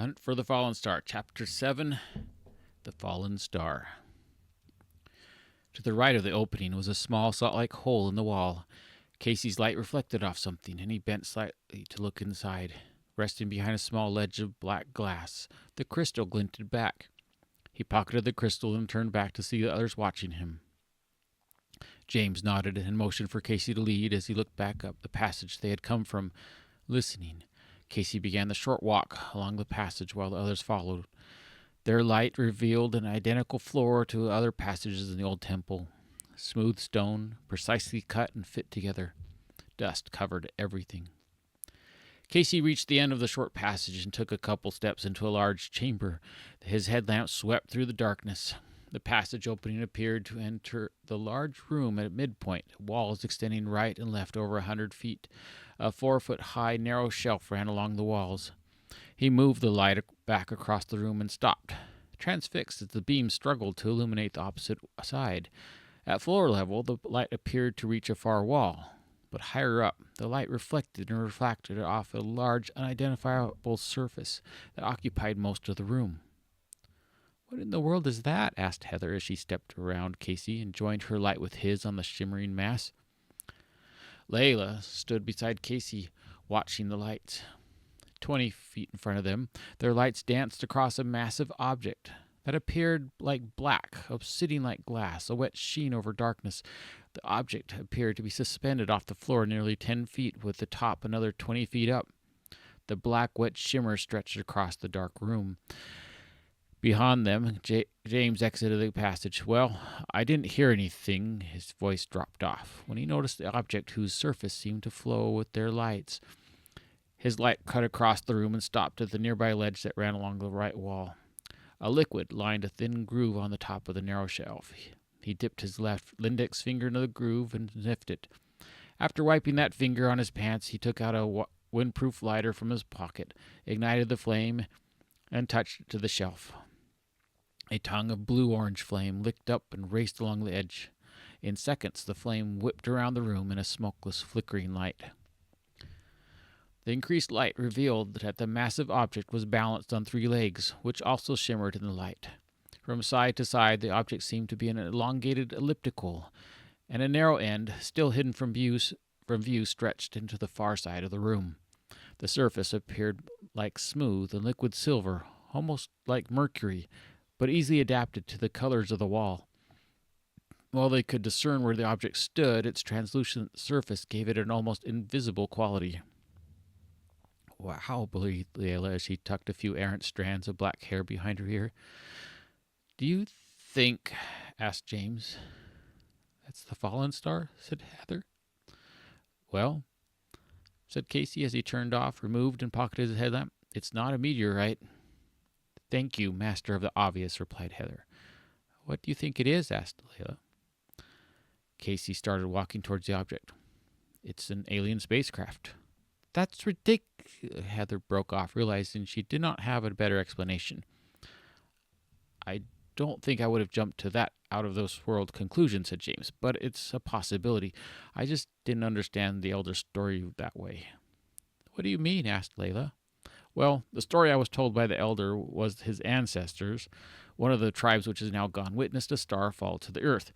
Hunt for the Fallen Star, Chapter 7, The Fallen Star. To the right of the opening was a small salt-like hole in the wall. Casey's light reflected off something, and he bent slightly to look inside. Resting behind a small ledge of black glass, the crystal glinted back. He pocketed the crystal and turned back to see the others watching him. James nodded and motioned for Casey to lead as he looked back up the passage they had come from, listening. Casey began the short walk along the passage while the others followed. Their light revealed an identical floor to other passages in the old temple. Smooth stone, precisely cut and fit together. Dust covered everything. Casey reached the end of the short passage and took a couple steps into a large chamber. His headlamp swept through the darkness. The passage opening appeared to enter the large room at midpoint, walls extending right and left over 100 feet. A 4-foot-high narrow shelf ran along the walls. He moved the light back across the room and stopped, transfixed as the beam struggled to illuminate the opposite side. At floor level, the light appeared to reach a far wall, but higher up, the light reflected and refracted off a large, unidentifiable surface that occupied most of the room. "What in the world is that?" asked Heather as she stepped around Casey and joined her light with his on the shimmering mass. Layla stood beside Casey, watching the lights. 20 feet in front of them, their lights danced across a massive object that appeared like black, obsidian like glass, a wet sheen over darkness. The object appeared to be suspended off the floor nearly 10 feet, with the top another 20 feet up. The black, wet shimmer stretched across the dark room. Behind them, James exited the passage. "Well, I didn't hear anything." His voice dropped off when he noticed the object whose surface seemed to flow with their lights. His light cut across the room and stopped at the nearby ledge that ran along the right wall. A liquid lined a thin groove on the top of the narrow shelf. He dipped his left index finger into the groove and sniffed it. After wiping that finger on his pants, he took out a windproof lighter from his pocket, ignited the flame, and touched it to the shelf. A tongue of blue-orange flame licked up and raced along the edge. In seconds, the flame whipped around the room in a smokeless, flickering light. The increased light revealed that the massive object was balanced on 3 legs, which also shimmered in the light. From side to side, the object seemed to be an elongated elliptical, and a narrow end, still hidden from view, stretched into the far side of the room. The surface appeared like smooth and liquid silver, almost like mercury, but easily adapted to the colors of the wall. While they could discern where the object stood, its translucent surface gave it an almost invisible quality. "Wow," breathed Layla as she tucked a few errant strands of black hair behind her ear. "Do you think," asked James. "That's the fallen star?" said Heather. "Well," said Casey as he turned off, removed, and pocketed his headlamp, "it's not a meteorite." "Thank you, Master of the Obvious," replied Heather. "What do you think it is?" asked Layla. Casey started walking towards the object. "It's an alien spacecraft." "That's ridiculous," Heather broke off, realizing she did not have a better explanation. "I don't think I would have jumped to that out-of-this-world conclusion," said James, "but it's a possibility. I just didn't understand the Elder's story that way." "What do you mean?" asked Layla. "Well, the story I was told by the Elder was his ancestors, one of the tribes which is now gone, witnessed a star fall to the earth,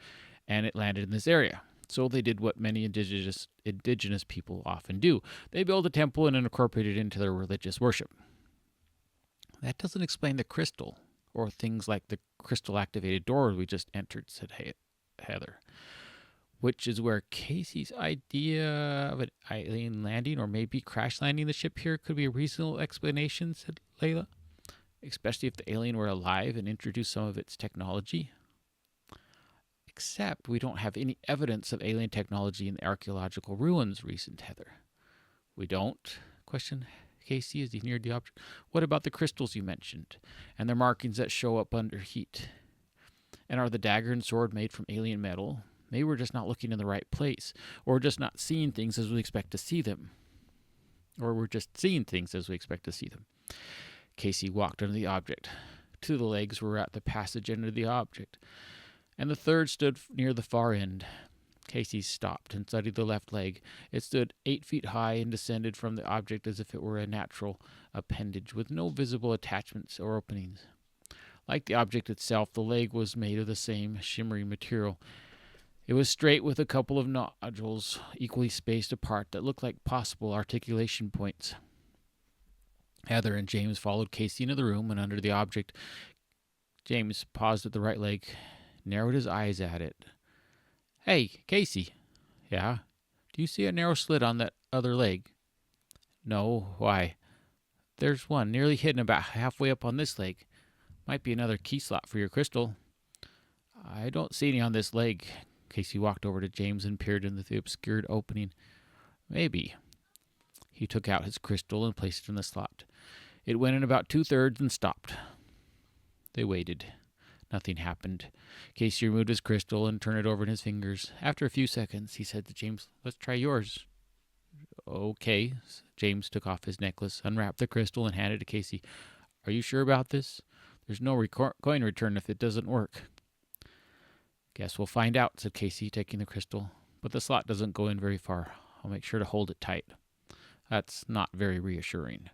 and it landed in this area. So they did what many indigenous people often do. They built a temple and incorporated it into their religious worship." "That doesn't explain the crystal, or things like the crystal-activated door we just entered," said Heather. "Which is where Casey's idea of an alien landing, or maybe crash landing the ship here, could be a reasonable explanation," said Layla. "Especially if the alien were alive and introduced some of its technology." "Except we don't have any evidence of alien technology in the archaeological ruins," reasoned Heather. "We don't?" questioned Casey as he neared the object. "What about the crystals you mentioned, and their markings that show up under heat? And are the dagger and sword made from alien metal? Maybe we're just not looking in the right place, or just not seeing things as we expect to see them. Casey walked under the object. 2 of the legs were at the passage end of the object, and the third stood near the far end. Casey stopped and studied the left leg. It stood 8 feet high and descended from the object as if it were a natural appendage with no visible attachments or openings. Like the object itself, the leg was made of the same shimmery material. It was straight with a couple of nodules equally spaced apart that looked like possible articulation points. Heather and James followed Casey into the room and under the object. James paused at the right leg, narrowed his eyes at it. "Hey, Casey." "Yeah?" "Do you see a narrow slit on that other leg?" "No. Why?" "There's one nearly hidden about halfway up on this leg. Might be another key slot for your crystal." "I don't see any on this leg." Casey walked over to James and peered into the obscured opening. "Maybe." He took out his crystal and placed it in the slot. It went in about 2/3 and stopped. They waited. Nothing happened. Casey removed his crystal and turned it over in his fingers. After a few seconds, he said to James, "Let's try yours." "Okay." James took off his necklace, unwrapped the crystal, and handed it to Casey. "Are you sure about this? There's no coin return if it doesn't work." "Guess we'll find out," said Casey, taking the crystal. "But the slot doesn't go in very far. I'll make sure to hold it tight." "That's not very reassuring."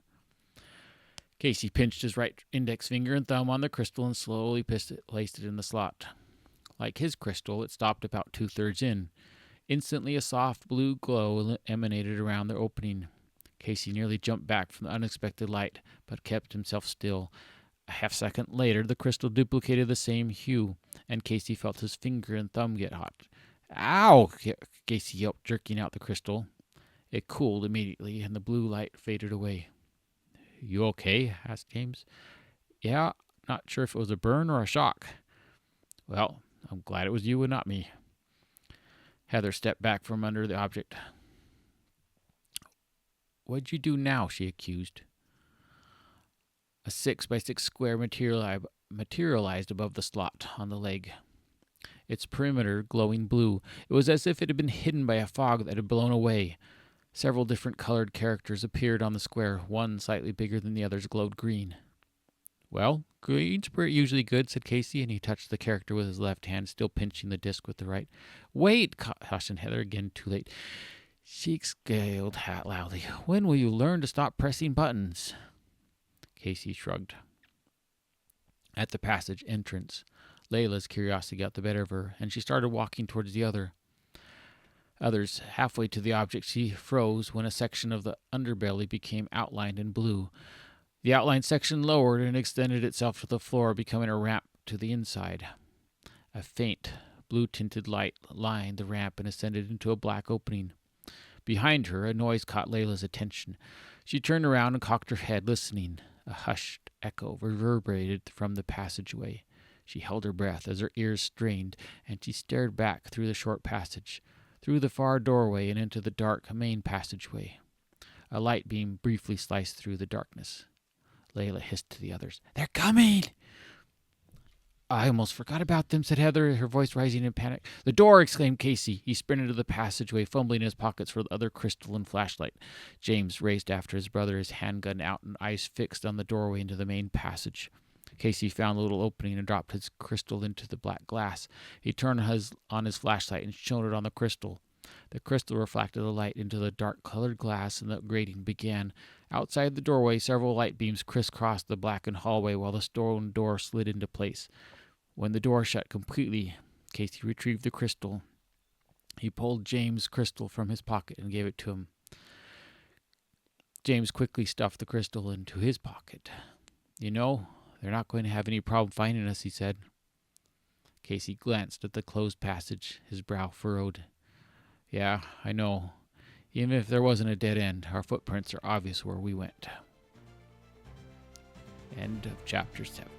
Casey pinched his right index finger and thumb on the crystal and slowly placed it in the slot. Like his crystal, it stopped about 2/3 in. Instantly, a soft blue glow emanated around the opening. Casey nearly jumped back from the unexpected light, but kept himself still. A half-second later, the crystal duplicated the same hue, and Casey felt his finger and thumb get hot. "Ow!" Casey yelped, jerking out the crystal. It cooled immediately, and the blue light faded away. "You okay?" asked James. "Yeah, not sure if it was a burn or a shock." "Well, I'm glad it was you and not me." Heather stepped back from under the object. "What'd you do now?" she accused. A 6x6 square materialized above the slot on the leg, its perimeter glowing blue. It was as if it had been hidden by a fog that had blown away. Several different colored characters appeared on the square. One, slightly bigger than the others, glowed green. "Well, green's usually good," said Casey, and he touched the character with his left hand, still pinching the disc with the right. "Wait!" cautioned Heather, again too late. She exhaled loudly. "When will you learn to stop pressing buttons?" Casey shrugged. At the passage entrance, Layla's curiosity got the better of her, and she started walking towards the others. Halfway to the object, she froze when a section of the underbelly became outlined in blue. The outlined section lowered and extended itself to the floor, becoming a ramp to the inside. A faint, blue-tinted light lined the ramp and ascended into a black opening. Behind her, a noise caught Layla's attention. She turned around and cocked her head, listening. A hushed echo reverberated from the passageway. She held her breath as her ears strained, and she stared back through the short passage, through the far doorway and into the dark main passageway. A light beam briefly sliced through the darkness. Layla hissed to the others, "They're coming!" "I almost forgot about them," said Heather, her voice rising in panic. "The door!" exclaimed Casey. He sprinted to the passageway, fumbling in his pockets for the other crystal and flashlight. James raced after his brother, his handgun out and eyes fixed on the doorway into the main passage. Casey found the little opening and dropped his crystal into the black glass. He turned on his flashlight and shone it on the crystal. The crystal reflected the light into the dark-colored glass, and the grating began. Outside the doorway, several light beams crisscrossed the blackened hallway while the stone door slid into place. When the door shut completely, Casey retrieved the crystal. He pulled James' crystal from his pocket and gave it to him. James quickly stuffed the crystal into his pocket. "You know, they're not going to have any problem finding us," he said. Casey glanced at the closed passage, his brow furrowed. "Yeah, I know. Even if there wasn't a dead end, our footprints are obvious where we went." End of chapter 7.